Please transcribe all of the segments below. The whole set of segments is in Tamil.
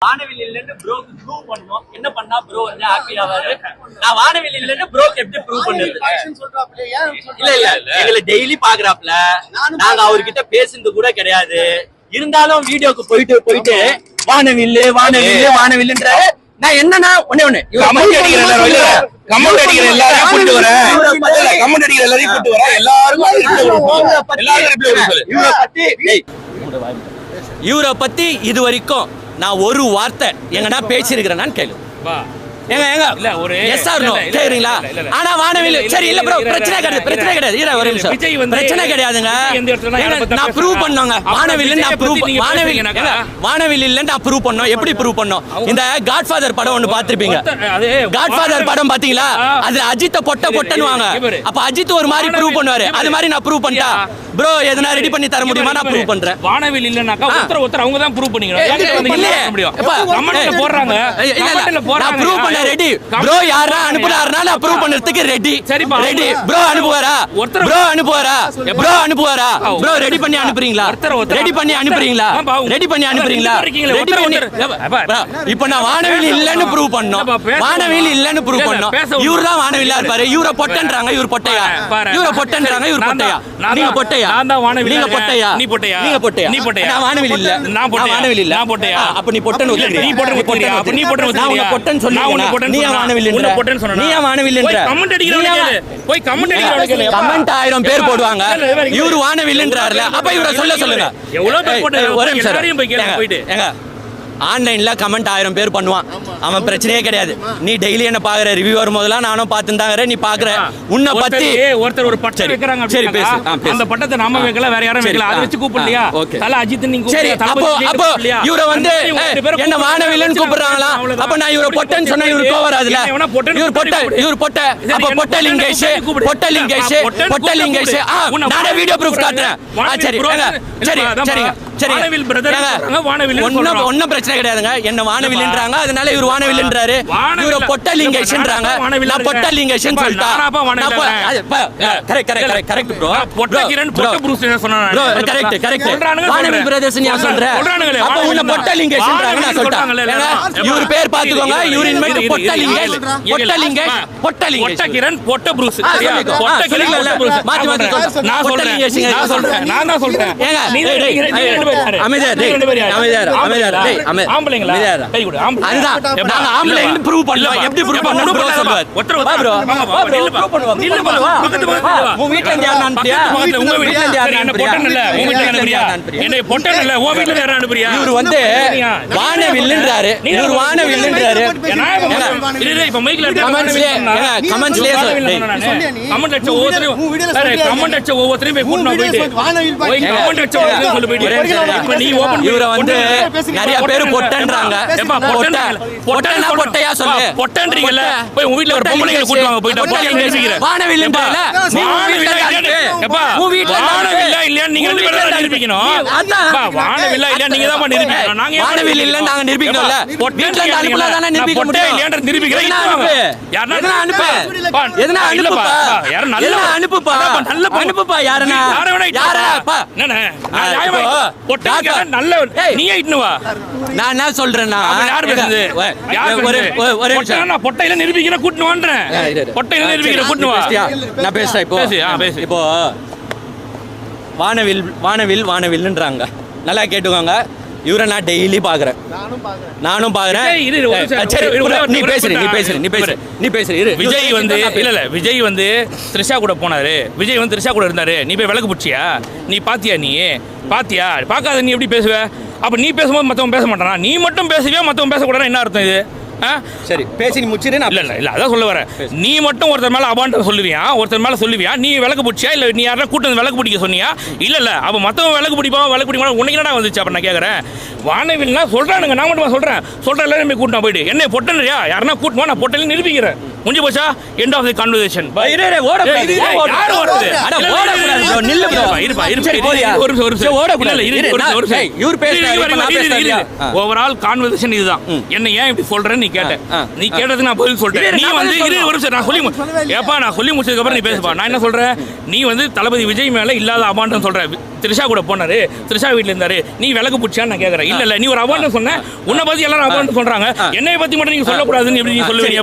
வானவில் இல்லன்னு ப்ரோக்கு ப்ரூவ் பண்ணோம். என்ன பண்ணா ப்ரோ வந்து ஹாப்பி ஆவாரு? நான் வானவில் இல்லன்னு ப்ரோக்கு எப்படி ப்ரூவ் பண்ணுது? இல்ல இல்ல எங்களை டெய்லி பாக்குறாப்ல, நாங்க அவர்கிட்ட பேசுறது கூட கிடையாது. இருந்தாலும் வீடியோக்கு போயிட்டு வானவில் வானவில் வானவில்ன்றாரு. நான் என்னன்னா ஒண்ணே கமெண்ட் அடிக்கிற எல்லாரையும் கூட்டிட்டு வரேன். கமெண்ட் அடிக்கிற எல்லாரையும் கூட்டிட்டு வரேன். இவரை பத்தி இது வரைக்கும் நான் ஒரு வார்த்தை எங்கடா பேசிருக்கிறேன்னு கேளு. ஆனா வானவில் சரி இல்ல ப்ரோ, பிரச்சனை கிடையாது. ஒரு நிமிஷம், பிரச்சனை கிடையாதுங்க. நான் ப்ரூவ் பண்ணோங்க வானவில் இல்லன்னு நான் ப்ரூவ் பண்ணோம். எப்படி ப்ரூவ் பண்ணோம்? இந்த காட்ஃபாதர் படம் ஒன்னு பாத்திருப்பீங்க. காட்ஃபாதர் படம் பாத்தீங்களா? அதுல அஜித்த பொட்டன்னு வாங்க. அப்ப அஜித் ஒரு மாதிரி ப்ரூவ் பண்ணுவாரு. அது மாதிரி நான் ப்ரூவ் பண்ணிட்டா ப்ரோ எதனா ரெடி பண்ணி தர முடியுமா? நான் ப்ரூவ் பண்றேன். வானவில் இல்லனாக்கா ஒருத்தர் அவங்க தான் ப்ரூவ் பண்ணிக்கணும். கமெண்ட்ல போடுறாங்க. நான் ப்ரூவ் பண்ண ரெடி. ப்ரோ யாரா அனுப்புறாருனா நான் ப்ரூவ் பண்றதுக்கு ரெடி. சரிப்பா ரெடி. ப்ரோ அனுப்புவாரா? ப்ரோ ரெடி பண்ணி அனுப்புறீங்களா? ரெடி பண்ணி அனுப்புறீங்களா? இப்போ நான் வானவில் இல்லன்னு ப்ரூவ் பண்ணோம். வானவில் இல்லன்னு ப்ரூவ் பண்ணோம். இவரு தான் வானவில்லா இருப்பாரு. இவர பொட்டன்றாங்க. இவரு பொட்டையா? இவர பொட்டன்றாங்க. இவரு பொட்டையா? நீங்க பொட்டையா? நான் தான் வானவில். நீங்க பொட்டையா? நீ பொட்டையா? நீங்க பொட்டையா? நீ பொட்டையா? நான் வானவில் இல்ல. நான் பொட்டையா? வானவில் இல்ல. நான் பொட்டையா? அப்ப நீ பொட்டன் ஒத்துக்கிறியா? நீ பொட்டன் ஒத்துக்கிறியா? அப்ப நீ பொட்டன் ஒத்துக்கிறியா? நான் உன்னை பொட்டன் சொல்லுங்க. நீ வானவில் இல்ல. பொட்டன் சொன்னா நீ வானவில் இல்ல. கமெண்ட் அடிக்கிறவங்க போய் கமெண்ட் அடிக்கிறவங்க கமெண்ட் 1000 பேர் போடுவாங்க. இவரு வானவில்ன்றாருல. அப்ப இவரை சொல்லுங்க. எவ்வளவு பேர் போட்டாங்க? ஒரே நிமிஷம் எல்லாரையும் போய் கேளுங்க போயிட்டு. ஏங்க ஆன்லைன்ல கமெண்ட் 1000 பேர் பண்ணுவான். அவன் பிரச்சனையே கிடையாது. நீ டெய்லி என்ன பாக்குற, ரிவ்யூ வரும்போதெல்லாம் நானும் பார்த்துட்டாங்க. நீ பாக்குற உன்னை பத்தி ஒருத்தர் ஒரு பட்டம் வைக்கிறாங்க. சரி பேசு. அந்த பட்டத்தை நாம வைக்கல, வேற யாரும் வைக்கல. அதை வச்சு கூப்பிடலையா? தல அஜித் நீங்க சரி. அப்போ இவரை வந்து என்ன வானவில்லைன்னு கூப்பிடுறாங்களா? அப்ப நான் இவரை பொட்டன்னு சொன்னா இவரு கோவராதுல. இவர் பொட்ட. அப்ப பொட்டலிங்கேஷ் நானே வீடியோ ப்ரூஃப் காட்டுறேன். ஒன்னும் பிரச்சனை கிடையாதுங்க. என்ன வானவில்ன்றாங்க, அதனால இவர் வானவில்ன்றாரு. இவர பொட்டலிங்கேஷன்றாங்க. நான் பொட்டலிங்கேஷன் சொல்லிட்டா கரெக்ட் ப்ரோ. பொட்டகிரன் பொட்ட ப்ரூஸ் என்ன சொன்னாங்க? ப்ரோ கரெக்ட் வானவில் பிரதர்ஸ் நீ சொல்றேன். அப்ப உன்ன பொட்டலிங்கேஷன்றாங்க நான் சொல்லிட்டேன். இவர் பேர் பாத்துக்கோங்க. இவர் இன்மைட் பொட்டலிங்கேஷ். பொட்டகிரன் பொட்ட ப்ரூஸ். சரியா? பொட்டகிரன் பொட்ட ப்ரூஸ். மாத்தி நான் சொல்றேன். ஏங்க நீ ரெண்டு பேர் யாரு? அமைதியார் ஆம்பளைங்களா? கை கொடு. அதுதான் நாங்க ஆம்பளைன்னு ப்ரூவ் பண்ணோம். எப்படி ப்ரூவ் பண்ணனும் ப்ரோ சொல்வார். வா ப்ரோ ப்ரூவ் பண்ணுவோம். நில்லு ப்ரோ. உங்க வீட்ல இருந்து யாரா அனுப்பியா? உங்க வீட்ல இருந்து யாரா என்ன பொட்டன் இல்ல? உங்க வீட்ல அனுப்பியா? என்ன பொட்டன் இல்ல, உங்க வீட்ல யாரா அனுப்பியா? இவர் வந்து வானவில்ன்றாரு. இவர் வானவில்ன்றாரு. இல்ல இப்ப மைக்ல கமெண்ட்ஸ்ல கமெண்ட் அடிச்ச ஒவ்வொருத்தரையும் போய் கூட்டணும். போய் கமெண்ட் அடிச்ச ஒவ்வொருத்தரையும் சொல்லி போயிடு. இப்ப நீ ஓபன் இவரை வந்து நிறைய பேர் பொட்டன்றாங்க. பொட்டையா சொல்லு. பொட்டன்றீங்கல்ல, போய் உங்க வீட்ல ஒரு பொம்பளைங்களை கூட்டி வாங்க. போய்ட்டு பொட்டலிங்க பேசிக்கிறேன். வானவில்ன்றல வானவில்லா இல்லையா நீங்க ரெண்டு பேரும் தான் நிரூபிக்கணும். வானவில்லா இல்லையா நீங்க தான் நிரூபிக்கணும். நாங்க வானவில் இல்ல நாங்க நிரூபிக்கணும்ல. வீட்ல இருந்து அனுப்புல தானே நிரூபிக்க முடியும். இல்லையன்ற நிரூபிக்கிறேன். யாரனா அனுப்பு. எதனா அனுப்புப்பா. யார நல்ல அனுப்புப்பா. நல்ல அனுப்புப்பா. யாரனா யாரப்பா. என்னண்ணே பொட்டங்க நல்ல நீ இட்னு வா. நான் என்ன சொல்றேன்னா யார் பேசுது? ஒரு நிமிஷம். நான் பொட்டையில நிரூபிக்கிற கூட்டணும் வான்றேன். பொட்டையில நிரூபிக்கிற கூட்டணும் வா. நான் பேசுறேன் இப்போ. இப்போ வானவில்ன்றாங்க. நல்லா கேட்டுக்கோங்க. இவரை நான் டெய்லி பாக்குறேன். நானும் பாக்குறேன். நீ பேசுற. விஜய் வந்து இல்ல விஜய் வந்து த்ரிஷா கூட போனாரு. விஜய் வந்து த்ரிஷா கூட இருந்தாரு. நீ போய் விளக்கு பிடிச்சியா? நீ பாத்தியா? பார்க்காத நீ எப்படி பேசுவ? அப்ப நீ பேசும்போது மத்தவன் பேச மாட்டானா? நீ மட்டும் பேசுவியா, மத்தவன் பேசக்கூடாதுன்னா என்ன அர்த்தம் இது? சரி பேசி நீ முடிச்சிரு. இல்ல அதான் சொல்ல வரேன். நீ மட்டும் ஒருத்தர் மேல அபாண்ட சொல்லுவியா? நீ விளக்கு பிடிச்சியா? இல்ல நீ யாரா கூட்டம் விளக்கு பிடிக்க சொன்னியா? இல்ல அப்ப மத்தவன் விளக்கு பிடிப்பா உனக்கு என்னடா வந்துச்சு? அப்ப நான் கேக்குறேன். வானவில்னா சொல்றானுங்க. நான் மட்டும் சொல்றேன் எல்லாரும் போய் கூட்டம் போயிட்டு என்ன பொட்டன்றியா? யாருன்னா கூட்டமா நான் பொட்டல நிரூபிக்கிறேன். முடிஞ்சு போச்சா? End of the conversation. Overall conversation இதுதான். என்ன ஏன் இப்படி சொல்றேன்னு நீ கேட்ட நீ கேட்டதுக்கு நான் பதில் சொல்லிட்டேன். நீ வந்து இரு ஒரு நிமிஷம் நான் சொல்லி ஏப்பா நான் சொல்லி முடிச்சதுக்கு அப்புறம் நீ பேசுப்பா. நான் என்ன சொல்றேன், நீ வந்து தளபதி விஜய் மேல இல்லாத அபாண்டம் சொல்ற. த்ரிஷா கூட போனாரு, த்ரிஷா வீட்டுல இருந்தாரு, நீ விளக்கு பிடிச்சான்னு நான் கேக்குறேன். இல்ல நீ ஒரு அபாண்டம் சொன்ன, உன்னை பத்தி எல்லாரும் அபாண்டம் சொல்றாங்க, என்னைய பத்தி மட்டும் நீங்க சொல்லக்கூடாதுன்னு எப்படி நீ சொல்லுவீங்க?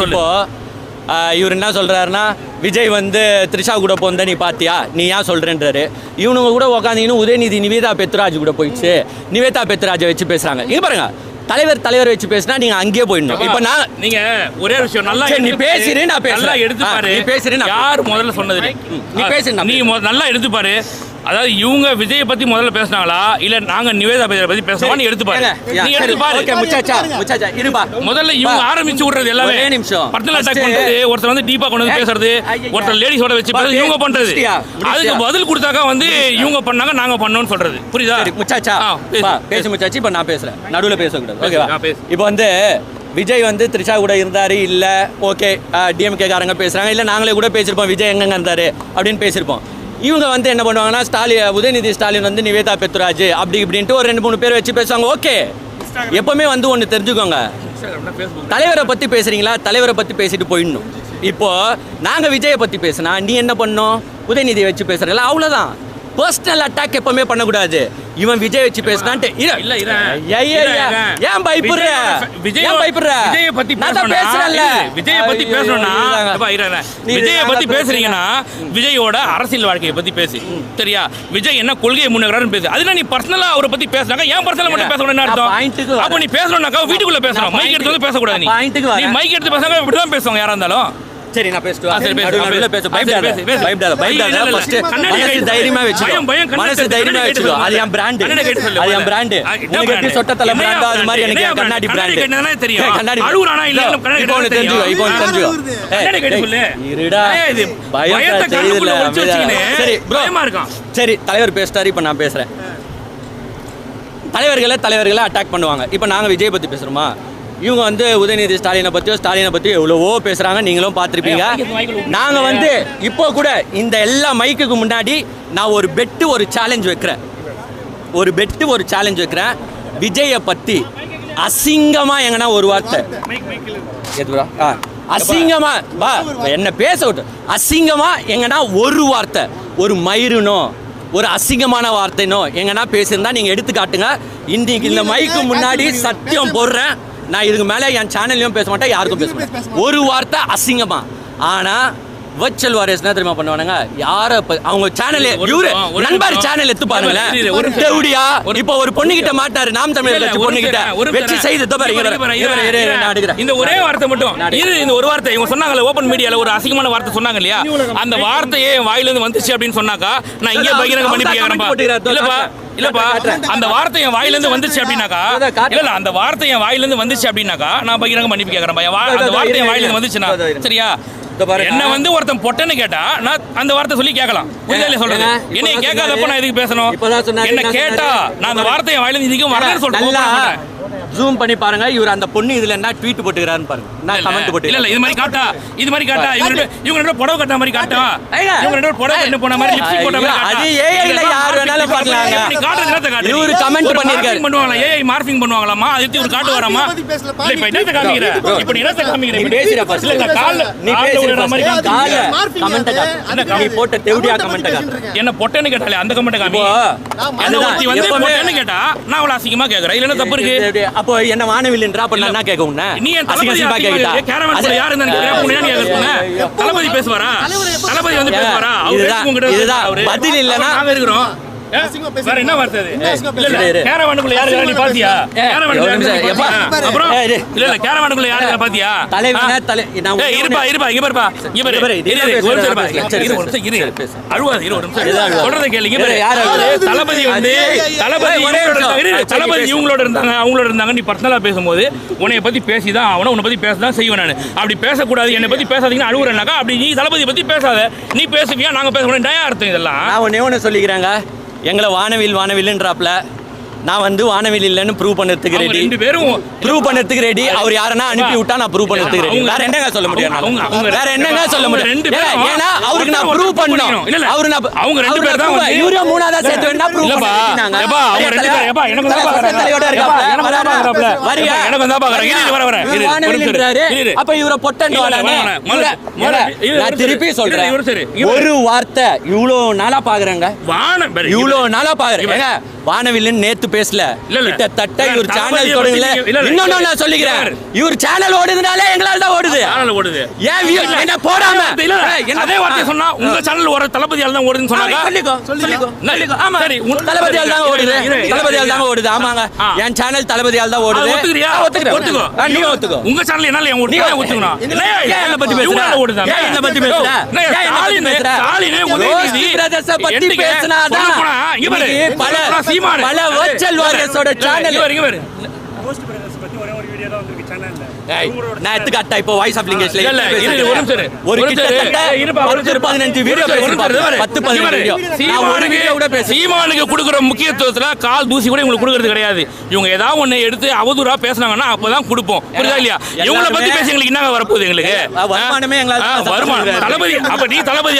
இப்போ இவர் என்ன சொல்றாருன்னா, விஜய் வந்து த்ரிஷா கூட போந்த நீ பாத்தியா, நீ ஏன் சொல்றேன்றாரு. இவனுங்க கூட உட்காந்தீங்கன்னு உதயநிதி நிவேதா பெத்ராஜ் கூட போயிடுச்சு, நிவேதா பெத்ராஜை வச்சு பேசுறாங்க. இங்க பாருங்க, தலைவர் வச்சு பேசினா நீங்க அங்கேயே போயிடணும். இப்ப நான் நீங்க ஒரே விஷயம் நல்லா நீ பேசுறே, நான் பேசலாம், எடுத்து பாரு. நீ பேசுறே, யார் முதல்ல சொன்னது? நீ பேசு, நீ நல்லா எடுத்து பாரு. அதாவது இவங்க விஜயை பத்தி முதல்ல பேசினாங்களா இல்ல நாங்க நிவேதா பத்தி பேசுறோம்? நீ எடுத்து பாரு, நீ எடுத்து பாரு. ஓகே முச்சாச்சா இருப்பா. முதல்ல இவங்க ஆரம்பிச்சு விடுறது எல்லாமே ஒரே நிமிஷம். பர்சனல் அட்டாக் பண்றது, ஒருத்தர் வந்து டீப்பா கொண்டு வந்து பேசுறது, ஒருத்தர் லேடிஸோட வச்சு பேசுறது, இவங்க பண்றது. அதுக்கு பதில் கொடுத்தாக்கா வந்து இவங்க பண்ணாங்க நாங்க பண்ணோம்னு சொல்றது. புரியுதா? முச்சாச்சா பேசு முச்சாச்சு. இப்ப நான் பேசுறேன், நடுவுல பேசக்கூடாது. ஓகேவா? இப்போ வந்து விஜய் வந்து த்ரிஷா கூட இருந்தாரு இல்ல, ஓகே டிஎம்கே காரங்க பேசுறாங்க, இல்ல நாங்களே கூட பேசிருப்போம் விஜய் எங்கங்க இருந்தாரு அப்படின்னு பேசிருப்போம். இவங்க வந்து என்ன பண்ணுவாங்கன்னா, உதயநிதி ஸ்டாலின் வந்து நிவேதா பெத்ராஜ் அப்படி இப்படின்ட்டு ஒரு 2-3 பேர் வச்சு பேசுவாங்க. ஓகே, எப்பவுமே வந்து ஒன்று தெரிஞ்சுக்கோங்க, தலைவரை பத்தி பேசுறீங்களா, தலைவரை பத்தி பேசிட்டு போயிடணும். இப்போ நாங்க விஜயை பத்தி பேசினா நீ என்ன பண்ணணும், உதயநிதியை வச்சு பேசுறல, அவ்வளவுதான். பர்சனல் அட்டாக் எப்பவுமே பண்ணக்கூடாது. இவன் விஜய் வச்சு பேசினான்ட்டு ஏன் பயப்படுற? விஜயை பத்தி பேசுறேன்ல, விஜயை பத்தி பேசணும்னா விஜயை பத்தி பேசுறீங்கன்னா விஜயோட அரசியல் வாழ்க்கையை பத்தி பேசு, சரியா? விஜய் என்ன கொள்கையை முன்னேறாருன்னு பேசு. அதுல நீ பர்சனலா அவரை பத்தி பேசுனாங்க, ஏன் பர்சனலா மட்டும் பேசணும்னு அர்த்தம்? அப்ப நீ பேசணும்னாக்கா வீட்டுக்குள்ள பேசணும், மைக் எடுத்து வந்து பேசக்கூடாது. நீ மைக் எடுத்து பேசுறாங்க, இப்படிதான் பேசுவாங்க யாரா இருந்தாலும். சரி நான் தைரியமா வச்சுக்கோ, அது என் பிராண்ட், அது என் பிராண்ட். உனக்கு எப்படி சொட்டத்தல பிராண்டோ அது மாதிரி எனக்கு கண்ணாடி பிராண்ட் தெரியும். கண்ணாடி தெரிஞ்சுக்கோ, இப்போ தெரிஞ்சுக்கோ. இருடா, பயம் தெரியல. சரி ப்ரோ, சரி தலைவர் பேசிட்டாரு, இப்போ நான் பேசுறேன். தலைவர்களை அட்டாக் பண்ணுவாங்க. இப்போ நாங்கள் விஜய் பற்றி பேசுகிறோமா? இவங்க வந்து உதயநிதி ஸ்டாலினை பற்றி எவ்வளவோ பேசுகிறாங்க, நீங்களும் பார்த்துருப்பீங்க. நாங்கள் வந்து இப்போ கூட இந்த எல்லா மைக்குக்கு முன்னாடி நான் ஒரு சேலஞ்ச் வைக்கிறேன். விஜயை பற்றி அசிங்கமாக எங்கன்னா ஒரு வார்த்தை, அசிங்கமா வா என்ன பேச விட்டு, அசிங்கமா எங்கன்னா ஒரு வார்த்தை, ஒரு மயிருனோ ஒரு அசிங்கமான வார்த்தைனோ எங்கன்னா பேசியிருந்தா நீங்க எடுத்து காட்டுங்க. இன்னைக்கு இந்த மைக்கு முன்னாடி சத்தியம் போடுறேன், நான் இதுக்கு மேல என் சேனல்லையும் பேச மாட்டேன், யாருக்கும் பேச மாட்டேன். ஒரு வார்த்தை அசிங்கமா. ஆனா வர்ச்சுவல் வாரியர்ஸ் என்ன தெரியுமா பண்ணுவானுங்க, யார அவங்க சேனல் இவரு நண்பர் சேனல் எடுத்து பாருங்களேன். தேவடியா இப்போ ஒரு பொண்ணுகிட்ட மாட்டாரு, நாம் தமிழர் கட்சி பொண்ணுகிட்ட வெற்றி செய்து இந்த ஒரே வார்த்தை மட்டும் இந்த ஒரு வார்த்தை இவங்க சொன்னாங்கல்ல, ஓபன் மீடியால ஒரு அசிங்கமான வார்த்தை சொன்னாங்க இல்லையா, அந்த வார்த்தையே வாயிலிருந்து வந்துச்சு அப்படின்னு சொன்னாக்கா நான் இங்கே பகிரங்க பண்ணி இல்லப்பா இல்லப்பா, அந்த வார்த்தை என் வாயிலிருந்து வந்துச்சு அப்படின்னாக்கா, இல்ல அந்த வார்த்தை என் வாயிலிருந்து வந்துச்சு அப்படின்னாக்கா நான் பகிரங்க மன்னிப்பு கேட்கறேன். அந்த வார்த்தை என் வாயிலிருந்து வந்துச்சுன்னா சரியா, என்ன வந்து ஒருத்தன் பொட்டன்னு கேட்டா நான் அந்த வார்த்தை சொல்லி கேட்கலாம். புரியுதா சொல்றது? என்னைய கேட்காதப்ப நான் எதுக்கு பேசணும்? என்ன கேட்டா நான் அந்த வார்த்தையை வாயிலிருந்து இதுக்கும் வரலன்னு சொல்றேன். ஜூம் பண்ணி பாருங்க, இவர் அந்த பொண்ணு இதுல என்ன ட்வீட் போட்டுக்கிறாருன்னு பாருங்க. நான் கமெண்ட் போட்டு இல்ல இது மாதிரி காட்டா இவங்க ரெண்டு புடவை கட்ட மாதிரி காட்டா, இவங்க ரெண்டு புடவை கட்ட போன மாதிரி லிப்ஸ்டிக் போட்ட மாதிரி அது ஏஐல யார் வேணாலும் பார்க்கலாங்க. நீ காட்டுறது என்னத்த காட்டு? இவரு கமெண்ட் பண்ணிருக்காரு, பண்ணுவாங்களா ஏஐ மார்ஃபிங் பண்ணுவாங்களாமா, அதுக்கு ஒரு காட்டு வராமா? இல்ல இப்ப என்னத்த காமிக்கிற, இப்ப நீ என்னத்த காமிக்கிற? நீ பேசுற ஃபர்ஸ்ட் இல்ல கால்ல நீ பேசுற மாதிரி கால்ல கமெண்ட் காட்டு. நீ போட்ட தேவடியா கமெண்ட் காட்டு. என்ன பொட்டன்னு கேட்டாலே அந்த கமெண்ட் காமி. அந்த ஒருத்தி வந்து பொட்டன்னு கேட்டா நான் அவள அசிங்கமா கேக்குறேன், இல்ல தப்பு இருக்கு. அப்போ என்ன வானவில்ன்றா அப்ப நான் என்ன கேட்க உன்ன? நீ அசிங்கமா கேட்டா கேரவன்ல யார் இருந்தா கேக்குறேன், உன்ன நீ கேக்குறேன். தளபதி பேசுவாரா? தளபதி வந்து பேசுவாரா? இதுதான் பதில் இல்லனா நாங்க இருக்கிறோம். வேற என்ன வார்த்தை அது? இல்ல கேரவானுக்குள்ள யாரு நீ பாத்தியா? கேரவானுக்குள்ள அப்புறம் இல்ல கேரவானுக்குள்ள யாரு பாத்தியா? தலைவனே நான் இருப்பா இங்க பாருப்பா, இங்க பாரு அழுவாது, இரு ஒரு நிமிஷம் சொல்றத கேளுங்க. தளபதி வந்து தளபதி இவங்களோட இருந்தாங்க அவங்களோட இருந்தாங்க. நீ பர்சனலா பேசும்போது உன்னைய பத்தி பேசிதான் அவனை உன்னை பத்தி பேசதான் செய்வேன் நான். அப்படி பேசக்கூடாது, என்னை பத்தி பேசாதீங்கன்னு அழுவுறேன்னாக்கா, அப்படி நீ தளபதி பத்தி பேசாத, நீ பேசுவியா நாங்க பேச முடியும் அர்த்தம். இதெல்லாம் நான் ஒன்னே ஒன்று சொல்லிக்கிறேங்க, எங்களை வானவில்ன்றாப்ல நான் வந்து வானவில் இல்லைன்னு ப்ரூவ் பண்ணதுக்கு ரெடி, ரெண்டு பேரும் ப்ரூவ் பண்ணதுக்கு ரெடி. அவர் யாரனா அனுப்பி விட்டா நான் ப்ரூவ் பண்ணதுக்கு ரெடி. வேற என்னங்க சொல்ல முடியும்? வேற என்னங்க சொல்ல முடியும்? ஏன்னா அவருக்கு நான் ப்ரூவ் பண்ணணும். அவரு நான் அவங்க ரெண்டு பேர் தான் இவரே மூணாவதா சேர்த்து வேணா ப்ரூவ் பண்ணிட்டாங்க. ஏப்பா அவங்க ரெண்டு பேர் ஏப்பா எனக்கு தான் பாக்குறாங்க. எனக்கு தான் பாக்குறாங்க. வரியா? எனக்கு தான் பாக்குறாங்க. இது வர. அப்ப இவர பொட்டன்னு நான் திருப்பி சொல்றேன். ஒரு வார்த்தை இவ்ளோ நாளா பாக்குறேங்க. இவ்ளோ நாளா பாக்குறேன். வானவில்லைன்னு நேத்து பேசல. கிட்டத்தட்ட இவர் சேனல் தொடங்கல. இன்னொன்னு நான் சொல்லிக்கிறேன். இவர் சேனல் ஓடுதுனாலே எங்களால தான் ஓடுது. சேனல் ஓடுது. ஏன் என்ன போடாம அதே வார்த்தை சொன்னா உங்க சேனல் ஒரு தளபதியால தான் ஓடுதுன்னு சொன்னாங்க. சொல்லிக்கோ. ஆமா சரி தளபதியால தான் ஓடுது. தளபதியால தான் ஓடுது. ஆமாங்க. என் சேனல் தளபதியால தான் ஓடுது. ஒத்துக்கறியா? ஒத்துக்கோ. நீ ஒத்துக்கோ. உங்க சேனல் என்னால ஏன் ஓடுது? ஒத்துக்கணும். என்ன பத்தி பேசுற? ஓடுதா? என்ன பத்தி பேசுற? ஸ்டாலினே உதயநிதி பிரதேச பத்தி பேசினாதான் பல வர்ச்சுவல் வாரியர்ஸோட சேனல் நான் எடுத்துக்காட்டா இப்போ வாய்ஸ் ஆஃப் லிங்கேஜ்ல ஒரு கிட்டத்தட்ட 15 வீடியோ பேசிருப்பாரு. 10-15 வீடியோ. நான் ஒரு வீடியோ கூட பேச சீமானுக்கு கொடுக்குற முக்கியத்துவத்துல கால் தூசி கூட உங்களுக்கு கொடுக்கறது கிடையாது. இவங்க ஏதாவது ஒண்ணு எடுத்து அவதூறா பேசினாங்கன்னா அப்பதான் கொடுப்போம். புரியுதா இல்லையா? இவங்களை பத்தி பேசி எங்களுக்கு என்ன வரப்போகுது? எங்களுக்கு வருமானமே வருமானம் தளபதி. அப்ப நீ தளபதி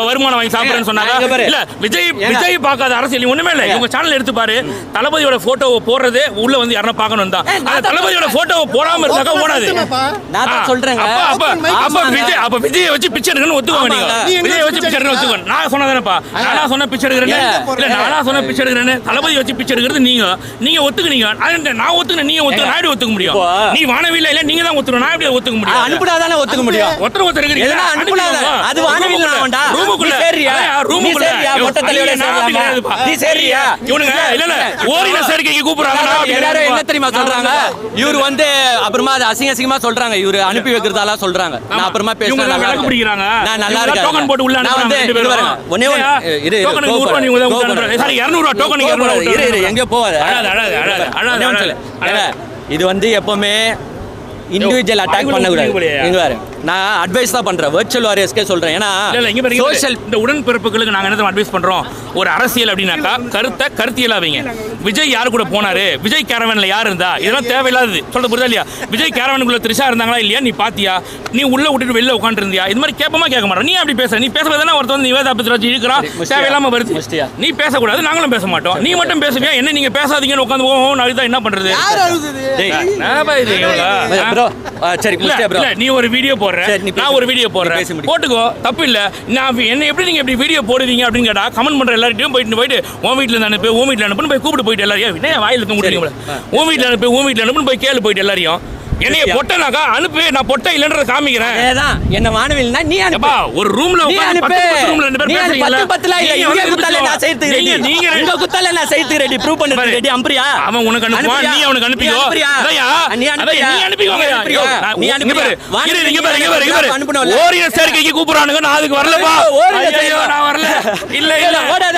வருமானம் வாங்கி சாப்பிடுறேன்னு சொன்னாங்க. இல்ல விஜய் பார்க்காத அரசியல் ஒண்ணுமே இல்ல. இவங்க சேனல் எடுத்து பாரு. தளபதியோட போட்டோவை போடுறது உள்ள வந்து யாரா பார்க்கணும் தான். தளபதியோட போட்டோவை போடாம இருந்தாக்க ஓடாது. நான் சொல்றேங்க. அப்ப விஜய் வச்சு பிச்சை எடுக்கணும்னு ஒத்துக்கோங்க. நீங்க விஜய் வச்சு பிச்சை எடுக்கணும் ஒத்துக்கோங்க. நான் சொன்னதானப்பா. நானா சொன்ன பிச்சை எடுக்கிறேன்னு இல்ல, நானா சொன்ன பிச்சை எடுக்கிறேன்னு தளபதி வச்சு பிச்சை எடுக்கிறது நீங்க ஒத்துக்குனீங்க. நான் ஒத்துக்கணும், நீங்க ஒத்துக்க நான் எப்படி ஒத்துக்க முடியும்? நீ வானவில்லை இல்ல, நீங்க தான் ஒத்துக்கணும். நான் எப்படி ஒத்துக்க முடியும்? அனுப்புனாதானே ஒத்துக்க முடியும். ஒருத்தர் இருக்கிறீங்க அனுப்புனாத அது வானவில்லை வேண்டா. ரூமுக்குள்ள சரியா? ரூமுக்குள்ள மொத்த தலையோட சேரலாமா? நீ சரியா? இவனுங்க இல்ல ஓரின சேர்க்கைக்கு கூப்பிடுறாங்க. எல்லாரும் என்ன தெரியுமா சொல்றாங்க? இவர் வந்து அப்புறமா அசிங்கமா சொல்றாங்க. இவரு அனுப்பி வைக்கிறதால சொல்றாங்க. நான் அப்புறமா பேசுறேன். விளக்கு பிடிக்கிறாங்க. நான் நல்லா இருக்கேன். டோக்கன் போட்டு உள்ள அனுப்புறாங்க. ஒண்ணே இரு டோக்கன் 100 ரூபாய் நீங்க உதவி சாரி 200 ரூபாய் டோக்கன் நீங்க 200 ரூபாய் இரு எங்க போவாத. அழாத. இது வந்து எப்பவுமே இண்டிவிஜுவல் அட்டாக் பண்ண கூடாது. இங்க பாரு, நான் அட்வைஸ் தான் பண்றேன். வர்ச்சுவல் வாரியர்ஸ்க்கே சொல்றேன். ஏன்னா சோஷியல் இந்த உடன்பிறப்புகளுக்கு நாங்க என்ன அட்வைஸ் பண்றோம்? ஒரு அரசியல் அப்படின்னாக்கா கருத்தியலா வைங்க. விஜய் யாரு கூட போனாரு? விஜய் கேரவன்ல யார் இருந்தா? இதெல்லாம் தேவையில்லாதது. சொல்றது புரியுதா இல்லையா? விஜய் கேரவனுக்குள்ள த்ரிஷா இருந்தாங்களா இல்லையா? நீ பாத்தியா? நீ உள்ள விட்டுட்டு வெளில உட்கார்ந்து இருந்தியா? இது மாதிரி கேட்பமா கேட்க மாட்டோம். நீ அப்படி பேச. நீ பேசுறதுனா ஒருத்தர் வந்து நிவேதா பத்தி வச்சு இழுக்கிறான். தேவையில்லாம வருது. நீ பேசக்கூடாது, நாங்களும் பேச மாட்டோம். நீ மட்டும் பேசுவியா? என்ன நீங்க பேசாதீங்கன்னு உட்காந்து நான் என்ன பண்றது? சரி ப்ரோ, நீ ஒரு வீடியோ போடுற, நான் ஒரு வீடியோ போடுறேன், போட்டுக்கோ, தப்பு இல்ல. நான் என்ன எப்படி நீங்க இப்படி வீடியோ போடுவீங்க அப்படின்னு கேட்டா கமெண்ட் பண்ற எல்லார்ட்டையும் போயிட்டு உன் வீட்டுல இருந்து அனுப்பு, உன் வீட்டுல அனுப்புன்னு போய் கூப்பிட்டு போயிட்டு எல்லாரையும் என்ன வாயில இருக்க முடியும்? உன் வீட்டுல அனுப்பு, உன் வீட்டுல அனுப்புன்னு போய் கேளு போயிட்டு எல்லாரையும். என்னைய பொட்டனாக்கா அனுப்பு, நான் பொட்டை இல்லன்றத காமிக்கிறேன். அதேதான் என்ன வானவில்னா நீ அனுப்பு. ஒரு ரூம்ல உட்கார்ந்து 10 ரூம்ல ரெண்டு பேர் பேசுறீங்க. 10 இல்ல இங்க குத்தல நான் செய்து ரெடி. நீங்க உங்க குத்தல நான் செய்து ரெடி. ப்ரூவ் பண்ணது ரெடி. அம்பரியா அவன் உனக்கு அனுப்புவான், நீ அவனுக்கு அனுப்பிக்கோ. அதையா நீ அனுப்பிக்கோங்க. நீ அனுப்பி பாரு. இங்க பாரு. ஓரின சேர்க்கைக்கு கூப்பிடுறானுங்க. நான் அதுக்கு வரலப்பா. ஐயோ நான் வரல. இல்ல ஓடாத.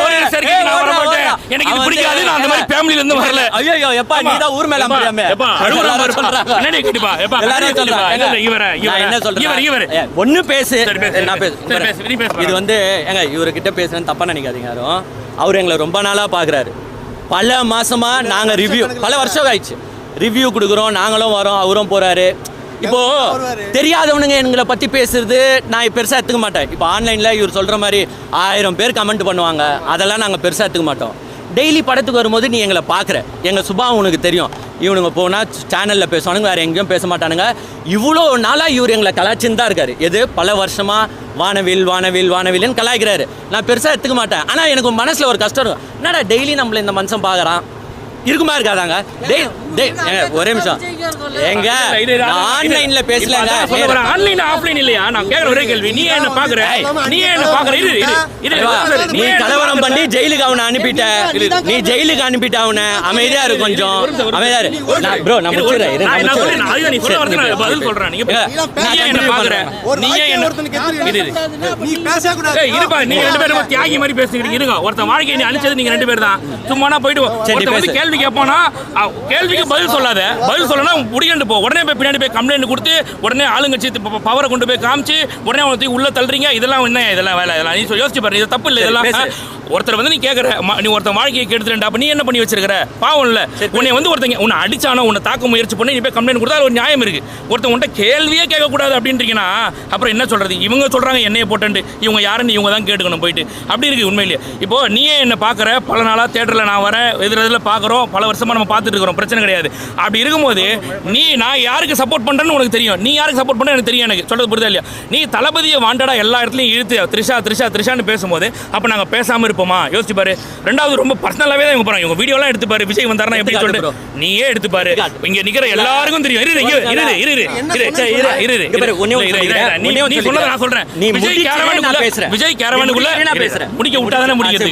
ஓரின சேர்க்கைக்கு நான் வர மாட்டேன். எனக்கு இது பிடிக்காது. நான் அந்த மாதிரி ஃபேமிலில இருந்து வரல. ஐயோ எப்பா நீ தான் ஊர் மேல அம்பரியாமே. எப்பா அழுகுற ஒண்ணு பேசு. இது வந்து எங்க இவர்கிட்ட பேசுறேன்னு தப்பா நினைக்காதீங்க யாரும். அவரு எங்களை ரொம்ப நாளா பாக்குறாரு. பல மாசமா நாங்க ரிவ்யூ, பல வருஷம் ஆயிடுச்சு ரிவ்யூ கொடுக்குறோம். நாங்களும் வரோம், அவரும் போறாரு. இப்போ தெரியாதவனுங்க எங்களை பத்தி பேசுறது நான் பெருசா எடுத்துக்க மாட்டேன். இப்போ ஆன்லைன்ல இவர் சொல்ற மாதிரி 1000 பேர் கமெண்ட் பண்ணுவாங்க. அதெல்லாம் நாங்க பெருசா எடுத்துக்க மாட்டோம். டெய்லி படத்துக்கு வரும்போது நீ எங்களை பார்க்குற. எங்கள் சுபா உனக்கு தெரியும். இவனுங்க போனால் சேனலில் பேசுவானுங்க, வேறு எங்கேயும் பேச மாட்டானுங்க. இவ்வளோ நாளாக இவர் எங்களை கலாச்சின்னு தான் இருக்காரு. எது பல வருஷமாக வானவில்னு கலாய்க்கிறாரு. நான் பெருசாக எடுத்துக்க மாட்டேன். ஆனால் எனக்கு மனசில் ஒரு கஷ்டம் இருக்கும். என்னடா டெய்லி நம்மளை இந்த மனுஷன் பார்க்குறான், இருக்குமா இருக்காதாங்க? ஒரே நிமிஷம் எங்க ஆன்லைன்ல பேசலாங்க. ஆன்லைன் ஆஃப்லைன் இல்லையா? நான் கேக்குற ஒரே கேள்வி, நீ என்ன பாக்குற? நீ என்ன பாக்குற? நீ கலவரம் பண்ணி ஜெயிலுக்கு அவனை அனுப்பிட்ட. நீ ஜெயிலுக்கு அனுப்பிட்ட அவனை. அமைதியா இரு, கொஞ்சம் அமைதியா இரு ப்ரோ. நான் முடிச்சுறேன். நீ சொல்ல வரது நான் பதில் சொல்றேன். நீ என்ன பாக்குற? நீ என்ன நீ பேச கூடாது. இருப்பா, நீங்க ரெண்டு பேரும் தியாகி மாதிரி பேசுறீங்க. இருங்க, ஒருத்தன் வாழ்க்கையை நீ அழிச்சது நீங்க ரெண்டு பேர் தான். சும்மானா போயிட்டு ஒருத்தன் வந்து கேள்வி கேட்பானா, கேள்விக்கு பதில் சொல்லாத. பதில் சொல்லனா முடியண்டு போ. உடனே போய் பின்னாடி போய் கம்ப்ளைண்ட் கொடுத்து உடனே ஆளுங்கட்சி பவரை கொண்டு போய் காமிச்சு உடனே உள்ள தள்ளுறீங்க. இதெல்லாம் என்ன? இதெல்லாம் வேலை. இதெல்லாம் நீ யோசிச்சு பாருங்க. இது தப்பு இல்லை. இதெல்லாம் ஒருத்தர் வந்து நீ கேட்கற நீ ஒருத்தன் வாழ்க்கையை கெடுத்துட்டா, அப்ப நீ என்ன பண்ணி வச்சிருக்கிற? பாவம் இல்ல. உன்னை வந்து ஒருத்தங்க உன்னை அடிச்சானோ உன்னை தாக்க முயற்சி பண்ணி நீ போய் கம்ப்ளைண்ட் கொடுத்தா ஒரு நியாயம் இருக்கு. ஒருத்தன் உன்ட்ட கேள்வியே கேட்கக்கூடாது அப்படின்றீங்கன்னா அப்புறம் என்ன சொல்றது? இவங்க சொல்றாங்க என்னைய போட்டு, இவங்க யாருன்னு இவங்க தான் கேட்டுக்கணும் போயிட்டு. அப்படி இருக்கு உண்மையிலேயே. இப்போ நீயே என்ன பாக்குற, பல நாளா தியேட்டர்ல நான் வரேன், எதிரில் பாக்குறோம், பல வருஷமா நம்ம பார்த்துட்டு இருக்கிறோம், பிரச்சனை கிடையாது. அப்படி இருக்கும்போது நான் யாருக்கு சப்போர்ட் பண்றேன்னு உனக்கு தெரியும், நீ யாருக்கு சப்போர்ட் பண்ண எனக்கு தெரியும். எனக்கு சொல்றது புரியுதா இல்லையா? நீ தளபதியை வாண்டடா எல்லா இடத்துலையும் இழுத்து த்ரிஷா த்ரிஷா த்ரிஷான்னு பேசும்போது அப்ப நாங்க பேசாம இருப்போமா? யோசிச்சு பாரு. ரெண்டாவது ரொம்ப பர்சனலாவே தான் இவங்க போறாங்க. இவங்க வீடியோலாம் எடுத்து பாரு, விஜய் வந்தாருன்னா எப்படி சொல்லிட்டு நீயே எடுத்து பாரு. இங்க நிக்கிற எல்லாருக்கும் தெரியும். நீ சொன்னதை நான் சொல்றேன். விஜய் கேரவனுக்குள்ள முடிக்க விட்டாதானே முடிக்கிறது.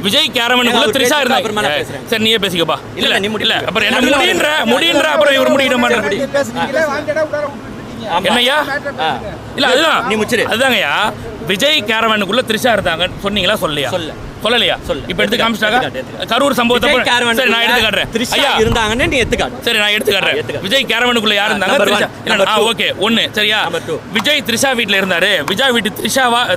விஜய் கேரவனுக்குள்ள த்ரிஷா இருந்தாங்க. சரி நீயே பேசிக்கப்பா. இல்ல இல்ல அப்புறம் என்ன முடின்ற அப்புறம் இவர் முடிக்கிற மாதிரி என்னையா? இல்ல அதுதான் நீ முடிச்சிரு. அதுதாங்கய்யா, விஜய் கேரவனுக்குள்ள த்ரிஷா இருந்தாங்க சொன்னீங்களா? சொல்லலையா? சொல்லலையா? இப்ப எடுத்து காமிச்சாங்க கரூர் சம்பவத்தை. சரி நான் எடுத்து காட்டுறேன். ஐயா இருந்தாங்கன்னு நீ எடுத்து காட்டு. சரி நான் எடுத்து காட்டுறேன். விஜய் கேரவனுக்குள்ள யார் இருந்தாங்க? ஓகே ஒன்னு சரியா? விஜய் த்ரிஷா வீட்ல இருந்தாரு. விஜய் வீட்டு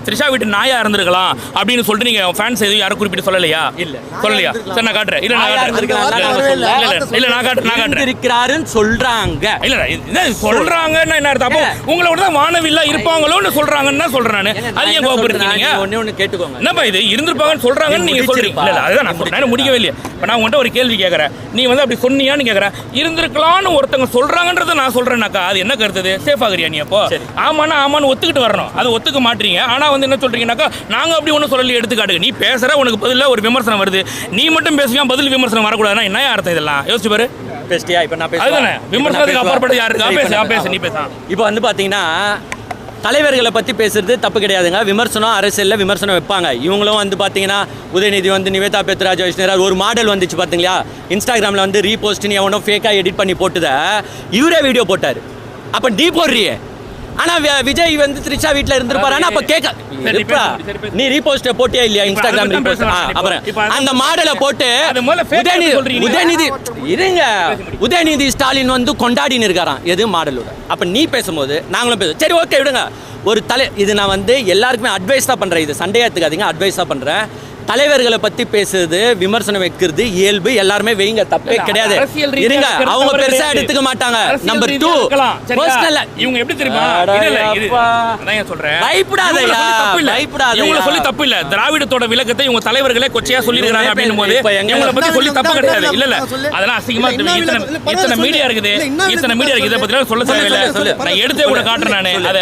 த்ரிஷா வீட்டு நாயா இருந்திருக்கலாம் அப்படின்னு சொல்லிட்டு நீங்க ஃபேன்ஸ் எதுவும் யாரும் குறிப்பிட்டு சொல்லலையா? இல்ல சொல்லலையா? சரி நான் காட்டுறேன். இல்ல நான் காட்டுறேன். இல்ல நான் காட்டுறேன் இருக்கிறாருன்னு சொல்றாங்க. இல்ல இது சொல்றாங்கன்னா என்ன அர்த்தம்? அப்போ உங்களோட தான் வானவில்லா இருப்பாங்களோன்னு சொல்றாங்கன்னு தான் சொல்றேன் நான். அது ஏன் கோபப்படுறீங்க? ஒண்ணு கேட்டுக்கோங்க. என்னப்பா இது இருந்திருப்பாங்கன்னு சொல்றாங்கன்னு நீங்க சொல்றீங்க. இல்ல அதுதான் நான் சொல்றேன். முடிக்கவே இல்லையா? இப்ப நான் உங்கள்கிட்ட ஒரு கேள்வி கேட்கறேன், நீ வந்து அப்படி சொன்னியான்னு கேட்கறேன். இருந்திருக்கலாம்னு ஒருத்தங்க சொல்றாங்கன்றத நான் சொல்றேன்னாக்கா அது என்ன கருத்து? சேஃப் ஆகுறியா நீ? அப்போ ஆமான்னு ஒத்துக்கிட்டு வரணும். அது ஒத்துக்க மாட்டீங்க. ஆனா வந்து என்ன சொல்றீங்கன்னாக்கா நாங்க அப்படி ஒன்றும் சொல்லி எடுத்துக்காட்டுங்க. நீ பேசுற உனக்கு பதில ஒரு விமர்சனம் வருது, நீ மட்டும் பேசுவியா, பதில் விமர்சனம் வரக்கூடாதுன்னா என்ன அர்த்தம்? இதெல்லாம் யோசிச்சு பாரு. பேசிட்டியா? இப்ப நான் பேசுறேன். விமர்சனத்துக்கு அப்பாற்பட்டு யாருக்கு பேச நீ பேச. இப்போ வந்து பாத்தீங்கன்னா தலைவர்களை பற்றி பேசுறது தப்பு கிடையாதுங்க. விமர்சனம் அரசியலில் விமர்சனம் வைப்பாங்க. இவங்களும் வந்து பார்த்தீங்கன்னா உதயநிதி வந்து நிவேதா பெத்ராஜ் வைஷ்ணவராஜ் ஒரு மாடல் வந்துச்சு பார்த்தீங்களா? இன்ஸ்டாகிராமில் வந்து ரீபோஸ்ட்னு எவனோ ஃபேக்காக எடிட் பண்ணி போட்டுத இவரே வீடியோ போட்டார். அப்போ நீ போடுறியே. ஆனால் விஜய் வந்து த்ரிஷா வீட்டில் இருந்திருப்பாரு. ஆனால் அப்போ கேட்க நீ ரீபோஸ்ட்டை போட்டியா இல்லையா? Instagram repost. அப்புறம் அந்த மாடலை போட்டு உதயநிதி ஸ்டாலின் வந்து கொண்டாடின்னு இருக்காராம் எது மாடலோட. அப்போ நீ பேசும்போது நாங்களும் பேசுவோம். சரி ஓகே விடுங்க. ஒரு இது நான் வந்து எல்லாருக்குமே அட்வைஸ் தான் பண்ணுறேன். இது சண்டையாக எடுத்துக்காதீங்க, அட்வைஸ் தான் பண்ணுறேன். தலைவர்களை பத்தி பேசுறது, விமர்சனம் வைக்கிறது இயல்பு, எல்லாருமே வைங்க, தப்பே கிடையாது. இருங்க, அவங்க பெருசா எடுத்துக்க மாட்டாங்க. நம்பர் 2 பர்சனல் இவங்க எப்படி தெரியுமா? அதான் சொல்றேன், பயப்படாதயா, பயப்படாத. இவங்கள சொல்லி தப்பு இல்ல. திராவிடத்தோட விளக்கத்தை இவங்க தலைவர்களே கொச்சையா சொல்லி இருக்காங்க அப்படினும்போது இவங்கள பத்தி சொல்லி தப்பு கிடையாது. இல்ல இல்ல அதெல்லாம் அசிங்கமா இத்தனை மீடியா இருக்குது, இத்தனை மீடியா இருக்குது. இத பத்தி சொல்ல தேவையில்லை. நான் எடுத்தே கூட காட்டுறேன் நானு.